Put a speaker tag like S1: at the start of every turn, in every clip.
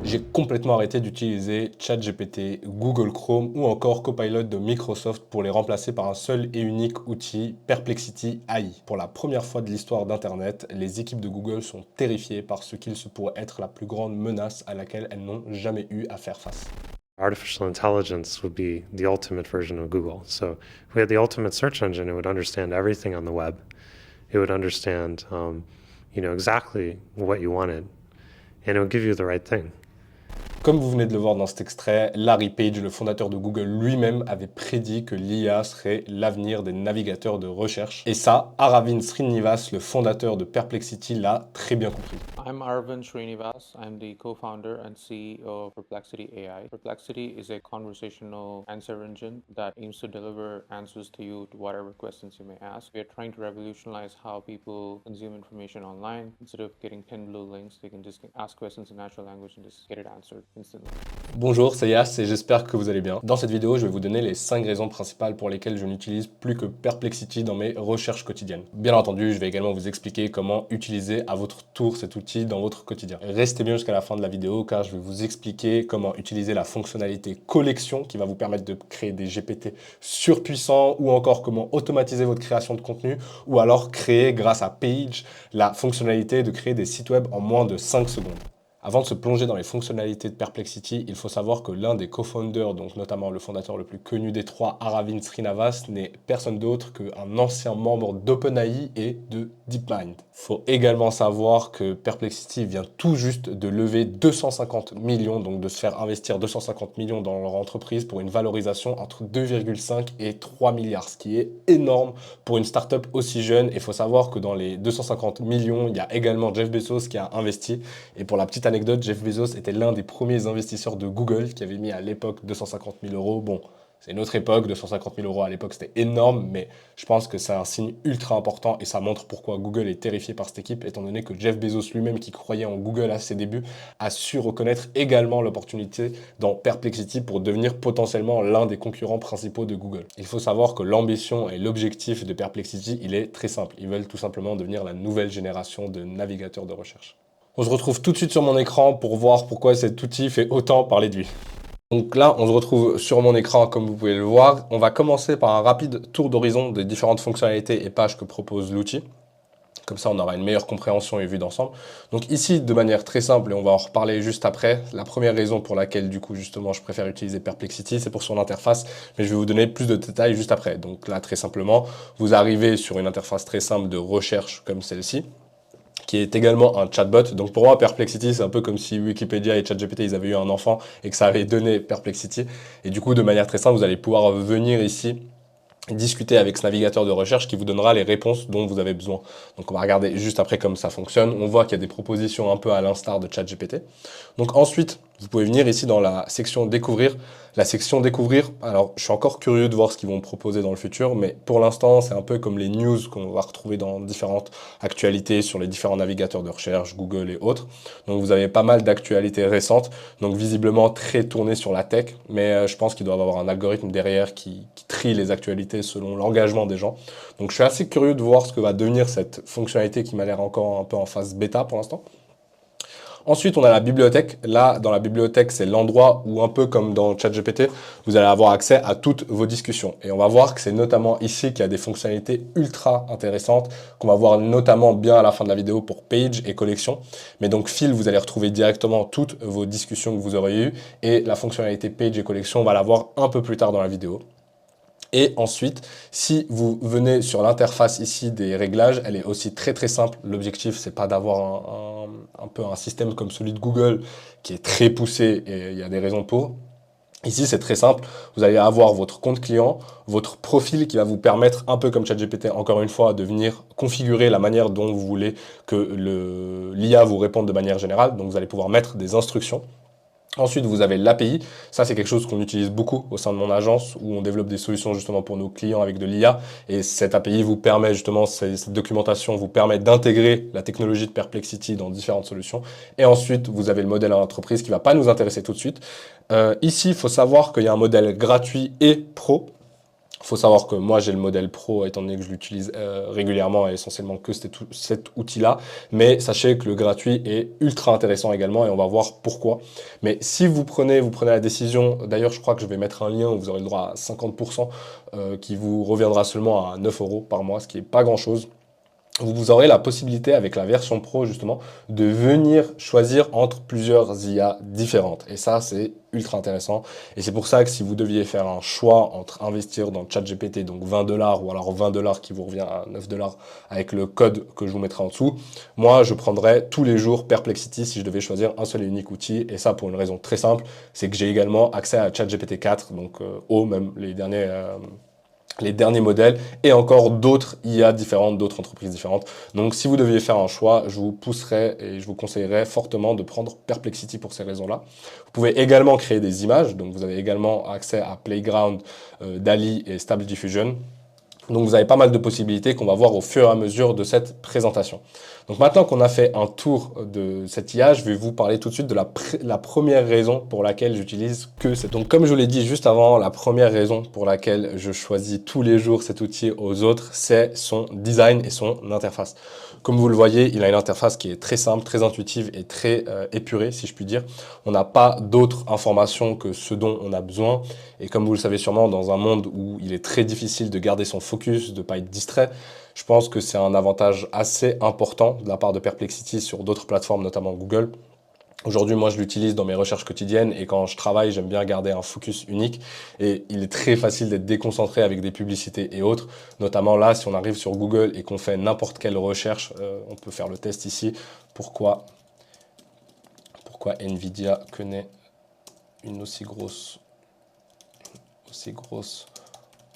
S1: J'ai complètement arrêté d'utiliser ChatGPT, Google Chrome ou encore Copilot de Microsoft pour les remplacer par un seul et unique outil, Perplexity AI. Pour la première fois de l'histoire d'Internet, les équipes de Google sont terrifiées par ce qu'il se pourrait être la plus grande menace à laquelle elles n'ont jamais eu à faire face.
S2: Artificial intelligence would be the ultimate version of Google. So if we had the ultimate search engine, it would understand everything on the web. It would understand, exactly what you wanted, and it would give you the right thing.
S1: Comme vous venez de le voir dans cet extrait, Larry Page, le fondateur de Google lui-même, avait prédit que l'IA serait l'avenir des navigateurs de recherche. Et ça, Aravind Srinivas, le fondateur de Perplexity, l'a très bien compris.
S3: I'm Arvind Srinivas. I'm the co-founder and CEO of Perplexity AI. Perplexity is a conversational answer engine that aims to deliver answers to you to whatever questions you may ask. We are trying to revolutionize how people consume information online. Instead of getting 10 blue links, they can just ask questions in natural language and just get it answered instantly.
S1: Bonjour, c'est Yas et j'espère que vous allez bien. Dans cette vidéo, je vais vous donner les 5 raisons principales pour lesquelles je n'utilise plus que Perplexity dans mes recherches quotidiennes. Bien entendu, je vais également vous expliquer comment utiliser à votre tour cet outil dans votre quotidien. Restez bien jusqu'à la fin de la vidéo car je vais vous expliquer comment utiliser la fonctionnalité collection qui va vous permettre de créer des GPT surpuissants ou encore comment automatiser votre création de contenu ou alors créer grâce à Page la fonctionnalité de créer des sites web en moins de 5 secondes. Avant de se plonger dans les fonctionnalités de Perplexity, il faut savoir que l'un des co-founders, donc notamment le fondateur le plus connu des trois, Aravind Srinivas, n'est personne d'autre qu'un ancien membre d'OpenAI et de DeepMind. Il faut également savoir que Perplexity vient tout juste de lever 250 millions, donc de se faire investir 250 millions dans leur entreprise pour une valorisation entre 2,5 et 3 milliards, ce qui est énorme pour une startup aussi jeune. Et il faut savoir que dans les 250 millions, il y a également Jeff Bezos qui a investi. Et pour la petite anecdote, Jeff Bezos était l'un des premiers investisseurs de Google qui avait mis à l'époque 250 000 euros. Bon, c'est une autre époque, 250 000 euros à l'époque c'était énorme, mais je pense que c'est un signe ultra important et ça montre pourquoi Google est terrifié par cette équipe, étant donné que Jeff Bezos lui-même, qui croyait en Google à ses débuts, a su reconnaître également l'opportunité dans Perplexity pour devenir potentiellement l'un des concurrents principaux de Google. Il faut savoir que l'ambition et l'objectif de Perplexity, il est très simple. Ils veulent tout simplement devenir la nouvelle génération de navigateurs de recherche. On se retrouve tout de suite sur mon écran pour voir pourquoi cet outil fait autant parler de lui. Donc là, on se retrouve sur mon écran comme vous pouvez le voir. On va commencer par un rapide tour d'horizon des différentes fonctionnalités et pages que propose l'outil. Comme ça, on aura une meilleure compréhension et vue d'ensemble. Donc ici, de manière très simple, et on va en reparler juste après, la première raison pour laquelle, du coup, justement, je préfère utiliser Perplexity, c'est pour son interface, mais je vais vous donner plus de détails juste après. Donc là, très simplement, vous arrivez sur une interface très simple de recherche comme celle-ci, qui est également un chatbot. Donc pour moi, Perplexity, c'est un peu comme si Wikipédia et ChatGPT, ils avaient eu un enfant et que ça avait donné Perplexity. Et du coup, de manière très simple, vous allez pouvoir venir ici discuter avec ce navigateur de recherche qui vous donnera les réponses dont vous avez besoin. Donc on va regarder juste après comment ça fonctionne. On voit qu'il y a des propositions un peu à l'instar de ChatGPT. Donc ensuite, vous pouvez venir ici dans la section découvrir. La section découvrir, alors je suis encore curieux de voir ce qu'ils vont proposer dans le futur, mais pour l'instant, c'est un peu comme les news qu'on va retrouver dans différentes actualités sur les différents navigateurs de recherche, Google et autres. Donc vous avez pas mal d'actualités récentes, donc visiblement très tournées sur la tech, mais je pense qu'ils doivent avoir un algorithme derrière qui trie les actualités selon l'engagement des gens. Donc je suis assez curieux de voir ce que va devenir cette fonctionnalité qui m'a l'air encore un peu en phase bêta pour l'instant. Ensuite, on a la bibliothèque. Là, dans la bibliothèque, c'est l'endroit où, un peu comme dans ChatGPT, vous allez avoir accès à toutes vos discussions. Et on va voir que c'est notamment ici qu'il y a des fonctionnalités ultra intéressantes, qu'on va voir notamment bien à la fin de la vidéo pour Page et Collection. Mais donc, Fil, vous allez retrouver directement toutes vos discussions que vous aurez eues. Et la fonctionnalité Page et Collection, on va la voir un peu plus tard dans la vidéo. Et ensuite, si vous venez sur l'interface ici des réglages, elle est aussi très très simple. L'objectif, c'est pas d'avoir un peu un système comme celui de Google qui est très poussé et il y a des raisons pour. Ici, c'est très simple. Vous allez avoir votre compte client, votre profil qui va vous permettre, un peu comme ChatGPT, encore une fois, de venir configurer la manière dont vous voulez que l'IA vous réponde de manière générale. Donc, vous allez pouvoir mettre des instructions. Ensuite, vous avez l'API. Ça, c'est quelque chose qu'on utilise beaucoup au sein de mon agence où on développe des solutions justement pour nos clients avec de l'IA. Et cette API vous permet justement, cette documentation vous permet d'intégrer la technologie de Perplexity dans différentes solutions. Et ensuite, vous avez le modèle en entreprise qui ne va pas nous intéresser tout de suite. Ici, il faut savoir qu'il y a un modèle gratuit et pro. Faut savoir que moi j'ai le modèle Pro étant donné que je l'utilise régulièrement et essentiellement que cet outil-là. Mais sachez que le gratuit est ultra intéressant également et on va voir pourquoi. Mais si vous prenez la décision, d'ailleurs je crois que je vais mettre un lien où vous aurez le droit à 50% qui vous reviendra seulement à 9 € par mois, ce qui est pas grand-chose. Vous aurez la possibilité avec la version Pro justement de venir choisir entre plusieurs IA différentes. Et ça, c'est ultra intéressant. Et c'est pour ça que si vous deviez faire un choix entre investir dans ChatGPT, donc 20 $ ou alors 20 $ qui vous revient à 9 $ avec le code que je vous mettrai en dessous, moi, je prendrais tous les jours Perplexity si je devais choisir un seul et unique outil. Et ça, pour une raison très simple, c'est que j'ai également accès à ChatGPT 4, donc même les derniers modèles et encore d'autres IA différentes, d'autres entreprises différentes. Donc si vous deviez faire un choix, je vous pousserais et je vous conseillerais fortement de prendre Perplexity pour ces raisons-là. Vous pouvez également créer des images, donc vous avez également accès à Playground, DALL-E et Stable Diffusion. Donc vous avez pas mal de possibilités qu'on va voir au fur et à mesure de cette présentation. Donc maintenant qu'on a fait un tour de cette IA, je vais vous parler tout de suite de la première raison pour laquelle j'utilise que cet outil. Donc comme je vous l'ai dit juste avant, la première raison pour laquelle je choisis tous les jours cet outil aux autres, c'est son design et son interface. Comme vous le voyez, il a une interface qui est très simple, très intuitive et très épurée, si je puis dire. On n'a pas d'autres informations que ce dont on a besoin. Et comme vous le savez sûrement, dans un monde où il est très difficile de garder son focus, de ne pas être distrait, je pense que c'est un avantage assez important de la part de Perplexity sur d'autres plateformes, notamment Google. Aujourd'hui, moi, je l'utilise dans mes recherches quotidiennes et quand je travaille, j'aime bien garder un focus unique et il est très facile d'être déconcentré avec des publicités et autres. Notamment là, si on arrive sur Google et qu'on fait n'importe quelle recherche, on peut faire le test ici. Pourquoi Nvidia connaît une aussi grosse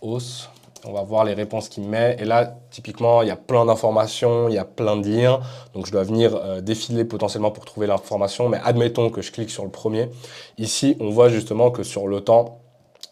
S1: hausse? On va voir les réponses qu'il met. Et là, typiquement, il y a plein d'informations, il y a plein de liens. Donc, je dois venir défiler potentiellement pour trouver l'information. Mais admettons que je clique sur le premier. Ici, on voit justement que sur le temps,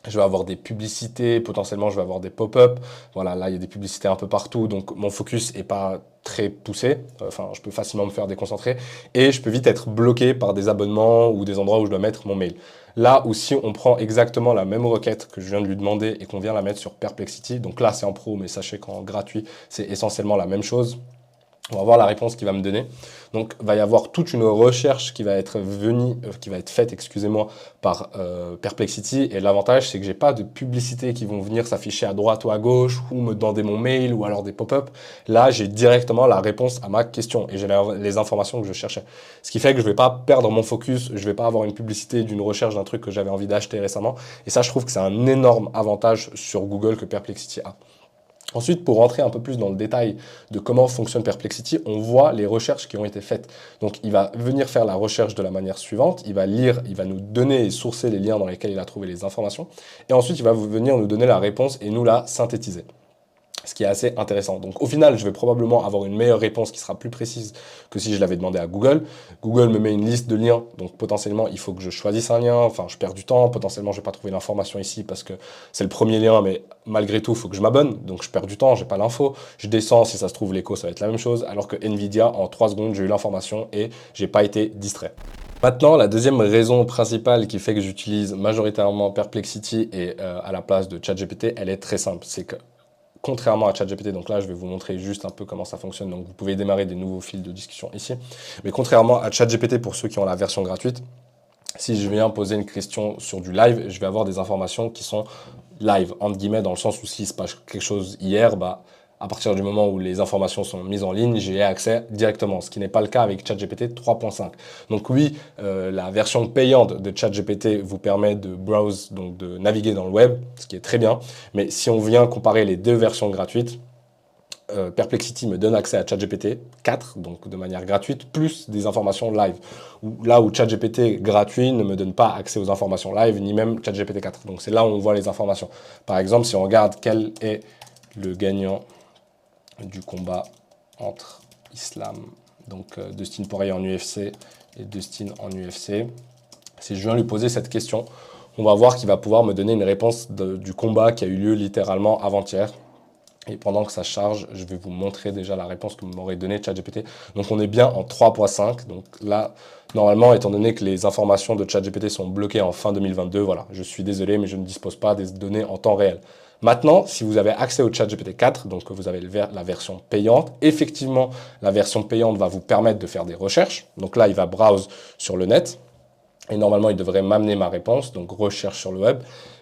S1: je vais avoir des publicités, potentiellement, je vais avoir des pop-up. Voilà, là, il y a des publicités un peu partout. Donc, mon focus n'est pas très poussé. Enfin, je peux facilement me faire déconcentrer. Et je peux vite être bloqué par des abonnements ou des endroits où je dois mettre mon mail. Là où si on prend exactement la même requête que je viens de lui demander et qu'on vient la mettre sur Perplexity, donc là c'est en pro, mais sachez qu'en gratuit, c'est essentiellement la même chose. On va voir la réponse qu'il va me donner. Donc, il va y avoir toute une recherche qui va être faite, excusez-moi, par Perplexity. Et l'avantage, c'est que j'ai pas de publicités qui vont venir s'afficher à droite ou à gauche ou me demander mon mail ou alors des pop-up. Là, j'ai directement la réponse à ma question et j'ai les informations que je cherchais. Ce qui fait que je vais pas perdre mon focus, je vais pas avoir une publicité d'une recherche d'un truc que j'avais envie d'acheter récemment. Et ça, je trouve que c'est un énorme avantage sur Google que Perplexity a. Ensuite, pour rentrer un peu plus dans le détail de comment fonctionne Perplexity, on voit les recherches qui ont été faites. Donc, il va venir faire la recherche de la manière suivante. Il va lire, il va nous donner et sourcer les liens dans lesquels il a trouvé les informations. Et ensuite, il va venir nous donner la réponse et nous la synthétiser. Ce qui est assez intéressant. Donc au final, je vais probablement avoir une meilleure réponse qui sera plus précise que si je l'avais demandé à Google. Google me met une liste de liens, donc potentiellement, il faut que je choisisse un lien. Enfin, je perds du temps. Potentiellement, je vais pas trouver l'information ici parce que c'est le premier lien, mais malgré tout, il faut que je m'abonne. Donc je perds du temps, j'ai pas l'info. Je descends, si ça se trouve, l'écho, ça va être la même chose. Alors que Nvidia, en 3 secondes, j'ai eu l'information et j'ai pas été distrait. Maintenant, la deuxième raison principale qui fait que j'utilise majoritairement Perplexity et à la place de ChatGPT, elle est très simple. C'est que contrairement à ChatGPT, donc là je vais vous montrer juste un peu comment ça fonctionne, donc vous pouvez démarrer des nouveaux fils de discussion ici, mais contrairement à ChatGPT pour ceux qui ont la version gratuite, si je viens poser une question sur du live, je vais avoir des informations qui sont live, entre guillemets, dans le sens où s'il se passe quelque chose hier, bah, à partir du moment où les informations sont mises en ligne, j'ai accès directement, ce qui n'est pas le cas avec ChatGPT 3.5. Donc oui, la version payante de ChatGPT vous permet de browse, donc de naviguer dans le web, ce qui est très bien. Mais si on vient comparer les deux versions gratuites, Perplexity me donne accès à ChatGPT 4, donc de manière gratuite, plus des informations live. Là où ChatGPT gratuit ne me donne pas accès aux informations live, ni même ChatGPT 4. Donc c'est là où on voit les informations. Par exemple, si on regarde quel est le gagnant du combat entre Islam, donc Dustin Poirier en UFC et Dustin en UFC. Si je viens lui poser cette question, on va voir qu'il va pouvoir me donner une réponse du combat qui a eu lieu littéralement avant-hier. Et pendant que ça charge, je vais vous montrer déjà la réponse que m'aurait donnée ChatGPT. Donc on est bien en 3.5. Donc là, normalement, étant donné que les informations de ChatGPT sont bloquées en fin 2022, voilà, je suis désolé, mais je ne dispose pas des données en temps réel. Maintenant, si vous avez accès au ChatGPT 4, donc que vous avez la version payante, effectivement, la version payante va vous permettre de faire des recherches. Donc là, il va browse sur le net. Et normalement, il devrait m'amener ma réponse, donc recherche sur le web.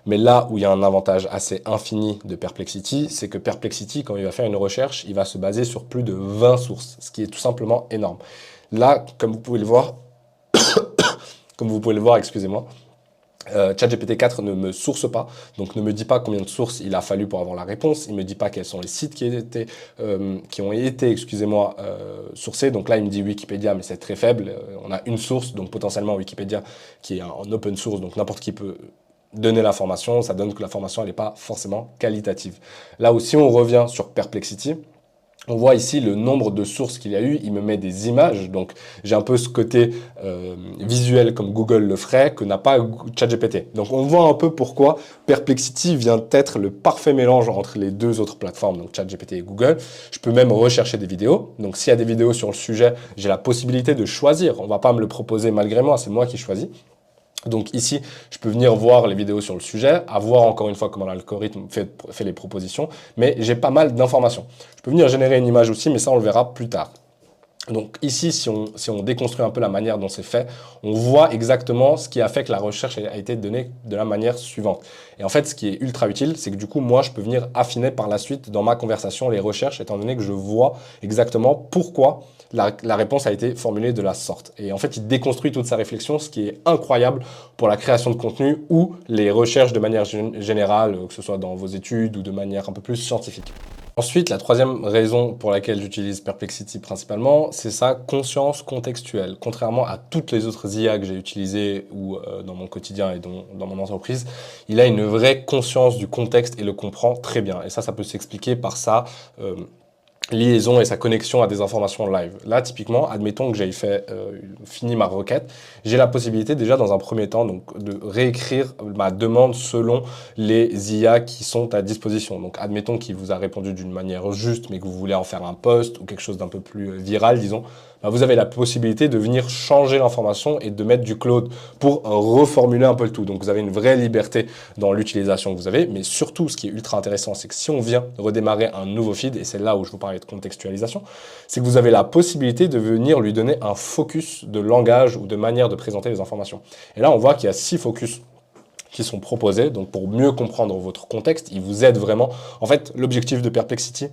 S1: Mais là où il y a un avantage assez infini de Perplexity, c'est que Perplexity, quand il va faire une recherche, il va se baser sur plus de 20 sources, ce qui est tout simplement énorme. Là, comme vous pouvez le voir, excusez-moi, ChatGPT 4 ne me source pas, donc ne me dit pas combien de sources il a fallu pour avoir la réponse, il ne me dit pas quels sont les sites qui ont été sourcés, donc là il me dit Wikipédia, mais c'est très faible, on a une source, donc potentiellement Wikipédia qui est en open source, donc n'importe qui peut donner l'information, ça donne que l'information elle n'est pas forcément qualitative. Là aussi on revient sur Perplexity. On voit ici le nombre de sources qu'il y a eu, il me met des images, donc j'ai un peu ce côté visuel comme Google le ferait, que n'a pas ChatGPT. Donc on voit un peu pourquoi Perplexity vient d'être le parfait mélange entre les deux autres plateformes, donc ChatGPT et Google. Je peux même rechercher des vidéos, donc s'il y a des vidéos sur le sujet, j'ai la possibilité de choisir, on ne va pas me le proposer malgré moi, c'est moi qui choisis. Donc ici, je peux venir voir les vidéos sur le sujet, à voir encore une fois comment l'algorithme fait les propositions, mais j'ai pas mal d'informations. Je peux venir générer une image aussi, mais ça on le verra plus tard. Donc ici, si on déconstruit un peu la manière dont c'est fait, on voit exactement ce qui a fait que la recherche a été donnée de la manière suivante. Et en fait, ce qui est ultra utile, c'est que du coup, moi, je peux venir affiner par la suite dans ma conversation les recherches, étant donné que je vois exactement pourquoi la réponse a été formulée de la sorte. Et en fait, il déconstruit toute sa réflexion, ce qui est incroyable pour la création de contenu ou les recherches de manière générale, que ce soit dans vos études ou de manière un peu plus scientifique. Ensuite, la troisième raison pour laquelle j'utilise Perplexity principalement, c'est sa conscience contextuelle. Contrairement à toutes les autres IA que j'ai utilisées ou dans mon quotidien et dans mon entreprise, il a une vraie conscience du contexte et le comprend très bien. Et ça peut s'expliquer par sa liaison et sa connexion à des informations live. Là, typiquement, admettons que j'ai fini ma requête, j'ai la possibilité déjà dans un premier temps donc, de réécrire ma demande selon les IA qui sont à disposition. Donc, admettons qu'il vous a répondu d'une manière juste, mais que vous voulez en faire un post ou quelque chose d'un peu plus viral, disons, bah, vous avez la possibilité de venir changer l'information et de mettre du cloud pour reformuler un peu le tout. Donc, vous avez une vraie liberté dans l'utilisation que vous avez, mais surtout, ce qui est ultra intéressant, c'est que si on vient redémarrer un nouveau feed, et c'est là où je vous parlais de contextualisation, c'est que vous avez la possibilité de venir lui donner un focus de langage ou de manière de présenter les informations. Et là, on voit qu'il y a 6 focus qui sont proposés, donc pour mieux comprendre votre contexte, il vous aide vraiment. En fait, l'objectif de Perplexity,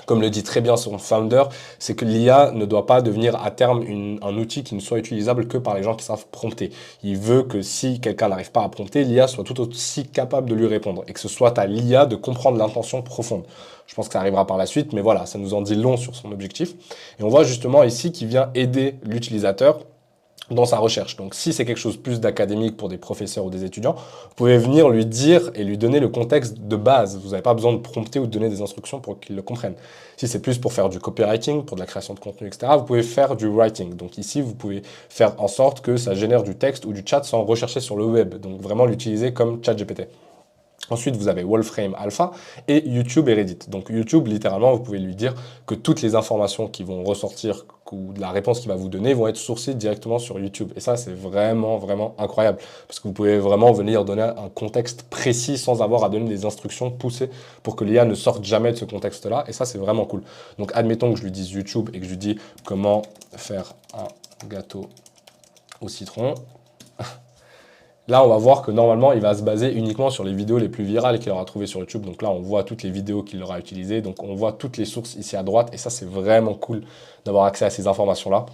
S1: comme le dit très bien son founder, c'est que l'IA ne doit pas devenir à terme un outil qui ne soit utilisable que par les gens qui savent prompter. Il veut que si quelqu'un n'arrive pas à prompter, l'IA soit tout aussi capable de lui répondre et que ce soit à l'IA de comprendre l'intention profonde. Je pense que ça arrivera par la suite, mais voilà, ça nous en dit long sur son objectif. Et on voit justement ici qu'il vient aider l'utilisateur dans sa recherche. Donc si c'est quelque chose plus d'académique pour des professeurs ou des étudiants, vous pouvez venir lui dire et lui donner le contexte de base. Vous n'avez pas besoin de prompter ou de donner des instructions pour qu'il le comprenne. Si c'est plus pour faire du copywriting, pour de la création de contenu, etc., vous pouvez faire du writing. Donc ici, vous pouvez faire en sorte que ça génère du texte ou du chat sans rechercher sur le web. Donc vraiment l'utiliser comme ChatGPT. Ensuite, vous avez Wolframe Alpha et YouTube et Reddit. Donc YouTube, littéralement, vous pouvez lui dire que toutes les informations qui vont ressortir ou de la réponse qu'il va vous donner vont être sourcées directement sur YouTube. Et ça, c'est vraiment, vraiment incroyable. Parce que vous pouvez vraiment venir donner un contexte précis sans avoir à donner des instructions poussées pour que l'IA ne sorte jamais de ce contexte-là. Et ça, c'est vraiment cool. Donc, admettons que je lui dise YouTube et que je lui dis comment faire un gâteau au citron. Là, on va voir que normalement, il va se baser uniquement sur les vidéos les plus virales qu'il aura trouvées sur YouTube. Donc là, on voit toutes les vidéos qu'il aura utilisées. Donc on voit toutes les sources ici à droite. Et ça, c'est vraiment cool d'avoir accès à ces informations-là.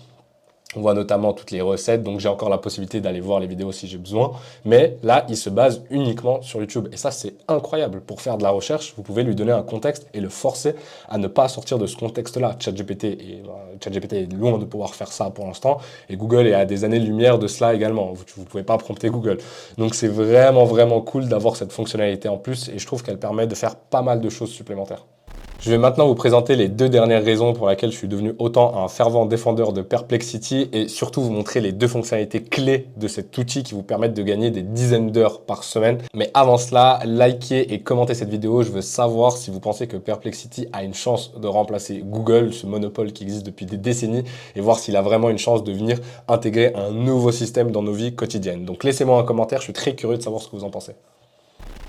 S1: On voit notamment toutes les recettes, donc j'ai encore la possibilité d'aller voir les vidéos si j'ai besoin. Mais là, il se base uniquement sur YouTube. Et ça, c'est incroyable. Pour faire de la recherche, vous pouvez lui donner un contexte et le forcer à ne pas sortir de ce contexte-là. ChatGPT est loin de pouvoir faire ça pour l'instant. Et Google est à des années-lumière de cela également. Vous ne pouvez pas prompter Google. Donc c'est vraiment, vraiment cool d'avoir cette fonctionnalité en plus. Et je trouve qu'elle permet de faire pas mal de choses supplémentaires. Je vais maintenant vous présenter les 2 dernières raisons pour lesquelles je suis devenu autant un fervent défendeur de Perplexity et surtout vous montrer les 2 fonctionnalités clés de cet outil qui vous permettent de gagner des dizaines d'heures par semaine. Mais avant cela, likez et commentez cette vidéo. Je veux savoir si vous pensez que Perplexity a une chance de remplacer Google, ce monopole qui existe depuis des décennies, et voir s'il a vraiment une chance de venir intégrer un nouveau système dans nos vies quotidiennes. Donc laissez-moi un commentaire, je suis très curieux de savoir ce que vous en pensez.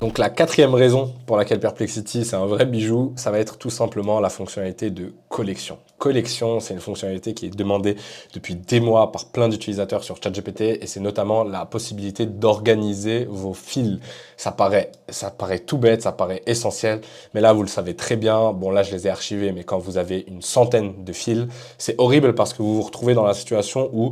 S1: Donc la 4e raison pour laquelle Perplexity c'est un vrai bijou, ça va être tout simplement la fonctionnalité de collection. Collection, c'est une fonctionnalité qui est demandée depuis des mois par plein d'utilisateurs sur ChatGPT et c'est notamment la possibilité d'organiser vos fils. Ça paraît tout bête, ça paraît essentiel, mais là vous le savez très bien. Bon là je les ai archivés, mais quand vous avez une centaine de fils, c'est horrible parce que vous vous retrouvez dans la situation où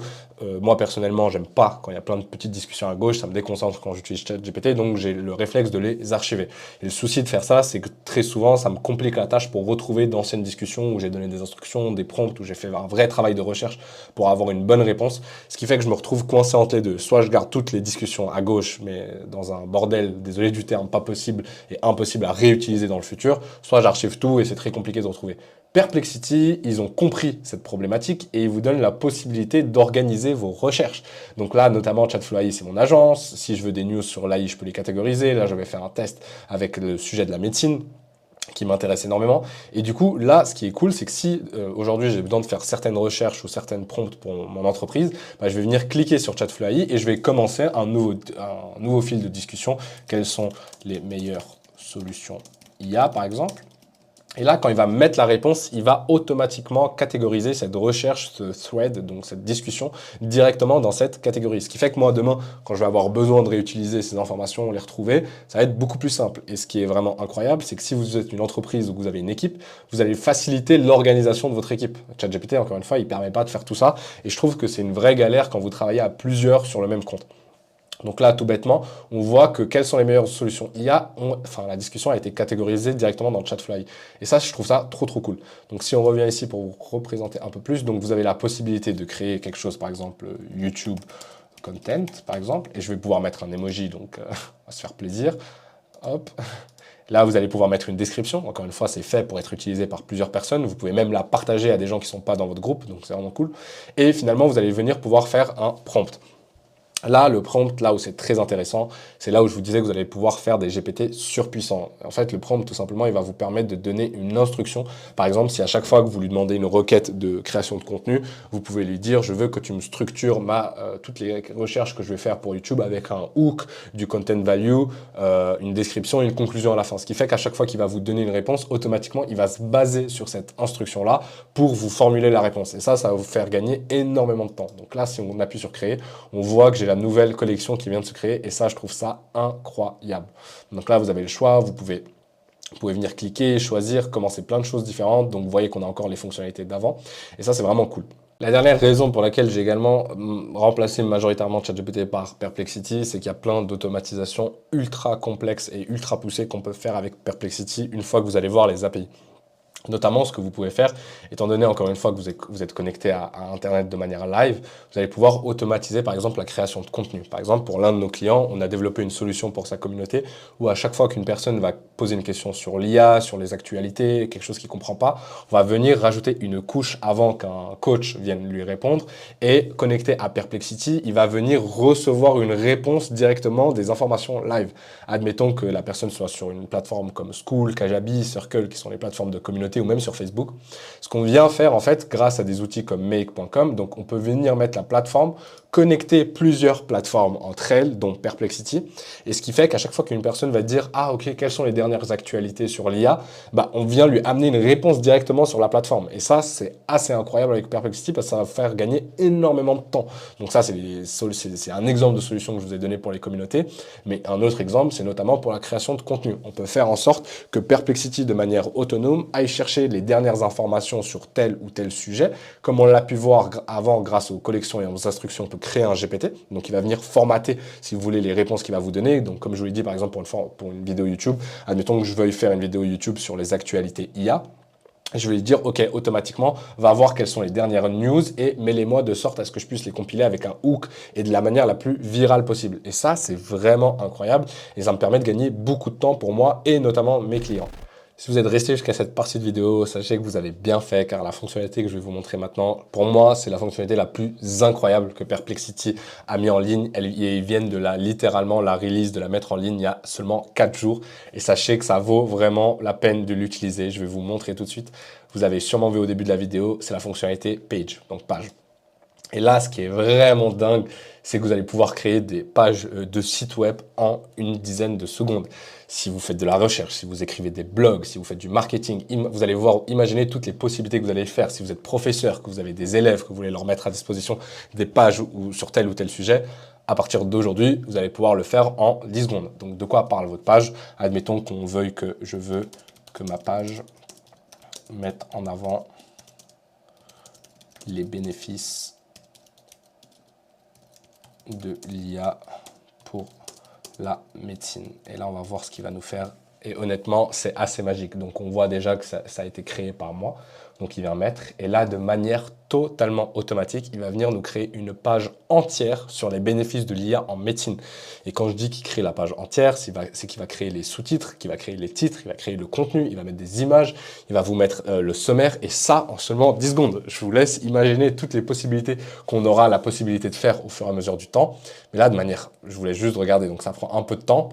S1: moi personnellement j'aime pas quand il y a plein de petites discussions à gauche, ça me déconcentre quand j'utilise ChatGPT, donc j'ai le réflexe de les archiver. Et le souci de faire ça, c'est que très souvent ça me complique la tâche pour retrouver d'anciennes discussions où j'ai donné des instructions, des prompts, où j'ai fait un vrai travail de recherche pour avoir une bonne réponse, ce qui fait que je me retrouve coincé entre les deux. Soit je garde toutes les discussions à gauche, mais dans un bordel, désolé du terme, pas possible et impossible à réutiliser dans le futur, soit j'archive tout et c'est très compliqué de retrouver. Perplexity, ils ont compris cette problématique et ils vous donnent la possibilité d'organiser vos recherches. Donc là, notamment Chatflow AI, c'est mon agence. Si je veux des news sur l'AI, je peux les catégoriser. Là, je vais faire un test avec le sujet de la médecine qui m'intéresse énormément. Et du coup, là, ce qui est cool, c'est que si aujourd'hui j'ai besoin de faire certaines recherches ou certaines prompts pour mon entreprise, bah, je vais venir cliquer sur Chatflow AI et je vais commencer un nouveau fil de discussion. Quelles sont les meilleures solutions IA, par exemple? Et là, quand il va mettre la réponse, il va automatiquement catégoriser cette recherche, ce thread, donc cette discussion, directement dans cette catégorie. Ce qui fait que moi, demain, quand je vais avoir besoin de réutiliser ces informations, les retrouver, ça va être beaucoup plus simple. Et ce qui est vraiment incroyable, c'est que si vous êtes une entreprise ou que vous avez une équipe, vous allez faciliter l'organisation de votre équipe. ChatGPT, encore une fois, il ne permet pas de faire tout ça. Et je trouve que c'est une vraie galère quand vous travaillez à plusieurs sur le même compte. Donc là, tout bêtement, on voit que quelles sont les meilleures solutions IA. La discussion a été catégorisée directement dans Chatflow AI. Et ça, je trouve ça trop cool. Donc si on revient ici pour vous représenter un peu plus, donc vous avez la possibilité de créer quelque chose, par exemple YouTube Content, par exemple, et je vais pouvoir mettre un emoji, donc on va se faire plaisir. Hop. Là, vous allez pouvoir mettre une description. Encore une fois, c'est fait pour être utilisé par plusieurs personnes. Vous pouvez même la partager à des gens qui ne sont pas dans votre groupe, donc c'est vraiment cool. Et finalement, vous allez venir pouvoir faire un prompt. Là, le prompt, là où c'est très intéressant, c'est là où je vous disais que vous allez pouvoir faire des GPT surpuissants. En fait, le prompt, tout simplement, il va vous permettre de donner une instruction. Par exemple, si à chaque fois que vous lui demandez une requête de création de contenu, vous pouvez lui dire « Je veux que tu me structures toutes les recherches que je vais faire pour YouTube avec un hook, du content value, une description et une conclusion à la fin. » Ce qui fait qu'à chaque fois qu'il va vous donner une réponse, automatiquement, il va se baser sur cette instruction-là pour vous formuler la réponse. Et ça va vous faire gagner énormément de temps. Donc là, si on appuie sur « Créer », on voit que j'ai la nouvelle collection qui vient de se créer et ça je trouve ça incroyable. Donc là vous avez le choix, vous pouvez venir cliquer, choisir, commencer plein de choses différentes, donc vous voyez qu'on a encore les fonctionnalités d'avant et ça c'est vraiment cool. La dernière raison pour laquelle j'ai également remplacé majoritairement ChatGPT par Perplexity, c'est qu'il y a plein d'automatisations ultra complexes et ultra poussées qu'on peut faire avec Perplexity une fois que vous allez voir les API. Notamment, ce que vous pouvez faire, étant donné encore une fois que vous êtes connecté à Internet de manière live, vous allez pouvoir automatiser par exemple la création de contenu. Par exemple, pour l'un de nos clients, on a développé une solution pour sa communauté où à chaque fois qu'une personne va poser une question sur l'IA, sur les actualités, quelque chose qu'il ne comprend pas, on va venir rajouter une couche avant qu'un coach vienne lui répondre et connecté à Perplexity, il va venir recevoir une réponse directement des informations live. Admettons que la personne soit sur une plateforme comme School, Kajabi, Circle, qui sont les plateformes de communauté ou même sur Facebook. Ce qu'on vient faire en fait grâce à des outils comme make.com, donc on peut venir mettre la plateforme, connecter plusieurs plateformes entre elles, dont Perplexity, et ce qui fait qu'à chaque fois qu'une personne va dire « Ah ok, quelles sont les dernières actualités sur l'IA ?» on vient lui amener une réponse directement sur la plateforme. Et ça, c'est assez incroyable avec Perplexity parce que ça va faire gagner énormément de temps. Donc ça, c'est un exemple de solution que je vous ai donné pour les communautés, mais un autre exemple, c'est notamment pour la création de contenu. On peut faire en sorte que Perplexity, de manière autonome, aille chercher les dernières informations sur tel ou tel sujet. Comme on l'a pu voir avant grâce aux collections et aux instructions, on peut créer un GPT. Donc, il va venir formater, si vous voulez, les réponses qu'il va vous donner. Donc, comme je vous l'ai dit, par exemple, pour une vidéo YouTube, admettons que je veuille faire une vidéo YouTube sur les actualités IA. Je vais lui dire, OK, automatiquement, va voir quelles sont les dernières news et mets-les-moi de sorte à ce que je puisse les compiler avec un hook et de la manière la plus virale possible. Et ça, c'est vraiment incroyable et ça me permet de gagner beaucoup de temps pour moi et notamment mes clients. Si vous êtes resté jusqu'à cette partie de vidéo, sachez que vous avez bien fait car la fonctionnalité que je vais vous montrer maintenant, pour moi, c'est la fonctionnalité la plus incroyable que Perplexity a mis en ligne. Ils viennent de littéralement la release, de la mettre en ligne il y a seulement 4 jours. Et sachez que ça vaut vraiment la peine de l'utiliser. Je vais vous montrer tout de suite. Vous avez sûrement vu au début de la vidéo, c'est la fonctionnalité Page, donc page. Et là, ce qui est vraiment dingue, c'est que vous allez pouvoir créer des pages de sites web en une dizaine de secondes. Si vous faites de la recherche, si vous écrivez des blogs, si vous faites du marketing, vous allez imaginer toutes les possibilités que vous allez faire. Si vous êtes professeur, que vous avez des élèves, que vous voulez leur mettre à disposition des pages ou sur tel ou tel sujet, à partir d'aujourd'hui, vous allez pouvoir le faire en 10 secondes. Donc, de quoi parle votre page? Admettons qu'on veuille que je veux que ma page mette en avant les bénéfices de l'IA pour la médecine. Et là, on va voir ce qu'il va nous faire. Et honnêtement, c'est assez magique. Donc, on voit déjà que ça a été créé par moi. Donc, il vient mettre. Et là, de manière totalement automatique, il va venir nous créer une page entière sur les bénéfices de l'IA en médecine. Et quand je dis qu'il crée la page entière, c'est qu'il va créer les sous-titres, qu'il va créer les titres, il va créer le contenu, il va mettre des images, il va vous mettre le sommaire. Et ça, en seulement 10 secondes. Je vous laisse imaginer toutes les possibilités qu'on aura la possibilité de faire au fur et à mesure du temps. Mais là, de manière, je voulais juste regarder. Donc, ça prend un peu de temps.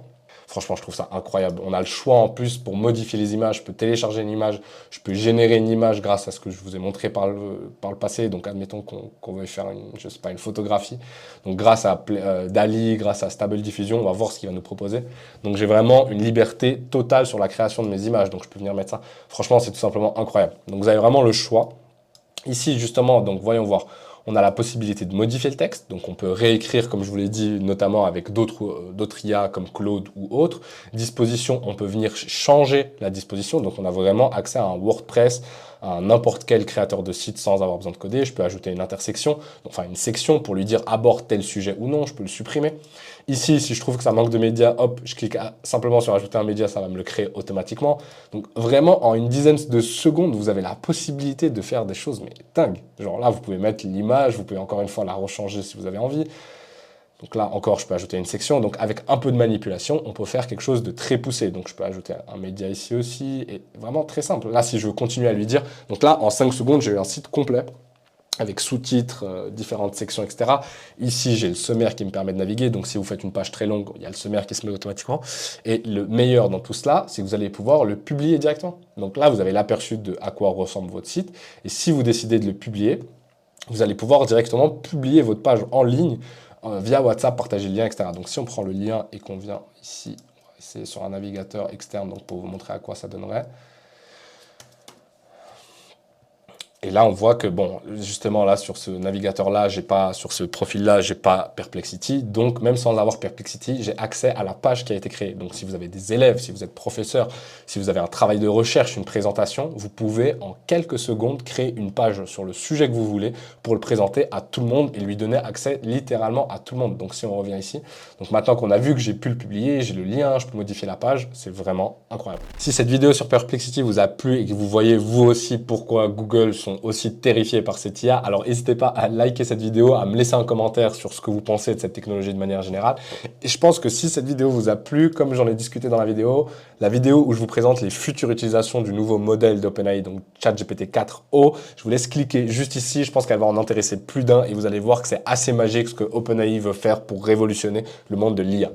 S1: Franchement, je trouve ça incroyable. On a le choix en plus pour modifier les images. Je peux télécharger une image, je peux générer une image grâce à ce que je vous ai montré par le passé. Donc, admettons qu'on veuille faire une photographie. Donc, grâce à DALL-E, grâce à Stable Diffusion, on va voir ce qu'il va nous proposer. Donc, j'ai vraiment une liberté totale sur la création de mes images. Donc, je peux venir mettre ça. Franchement, c'est tout simplement incroyable. Donc, vous avez vraiment le choix. Ici, justement, donc voyons voir. On a la possibilité de modifier le texte, donc on peut réécrire, comme je vous l'ai dit, notamment avec d'autres IA comme Claude ou autres. Disposition, on peut venir changer la disposition, donc on a vraiment accès à un WordPress, à n'importe quel créateur de site sans avoir besoin de coder. Je peux ajouter une intersection, enfin une section pour lui dire aborde tel sujet ou non, je peux le supprimer. Ici, si je trouve que ça manque de médias, hop, je clique simplement sur ajouter un média, ça va me le créer automatiquement. Donc vraiment, en une dizaine de secondes, vous avez la possibilité de faire des choses mais dingues. Genre là, vous pouvez mettre l'image, vous pouvez encore une fois la rechanger si vous avez envie. Donc là, encore, je peux ajouter une section. Donc avec un peu de manipulation, on peut faire quelque chose de très poussé. Donc je peux ajouter un média ici aussi. Et vraiment très simple. Là, si je veux continuer à lui dire... Donc là, en 5 secondes, j'ai eu un site complet avec sous-titres, différentes sections, etc. Ici, j'ai le sommaire qui me permet de naviguer. Donc si vous faites une page très longue, il y a le sommaire qui se met automatiquement. Et le meilleur dans tout cela, c'est que vous allez pouvoir le publier directement. Donc là, vous avez l'aperçu de à quoi ressemble votre site. Et si vous décidez de le publier, vous allez pouvoir directement publier votre page en ligne via WhatsApp, partager le lien, etc. Donc si on prend le lien et qu'on vient ici, c'est sur un navigateur externe, donc pour vous montrer à quoi ça donnerait. Et là, on voit que, bon, justement, là, sur ce navigateur-là, sur ce profil-là, j'ai pas Perplexity. Donc, même sans avoir Perplexity, j'ai accès à la page qui a été créée. Donc, si vous avez des élèves, si vous êtes professeur, si vous avez un travail de recherche, une présentation, vous pouvez, en quelques secondes, créer une page sur le sujet que vous voulez pour le présenter à tout le monde et lui donner accès littéralement à tout le monde. Donc, si on revient ici, donc maintenant qu'on a vu que j'ai pu le publier, j'ai le lien, je peux modifier la page, c'est vraiment incroyable. Si cette vidéo sur Perplexity vous a plu et que vous voyez vous aussi pourquoi Google sont aussi terrifiés par cette IA, alors n'hésitez pas à liker cette vidéo, à me laisser un commentaire sur ce que vous pensez de cette technologie de manière générale. Et je pense que si cette vidéo vous a plu, comme j'en ai discuté dans la vidéo où je vous présente les futures utilisations du nouveau modèle d'OpenAI, donc ChatGPT 4o, je vous laisse cliquer juste ici, je pense qu'elle va en intéresser plus d'un et vous allez voir que c'est assez magique ce que OpenAI veut faire pour révolutionner le monde de l'IA.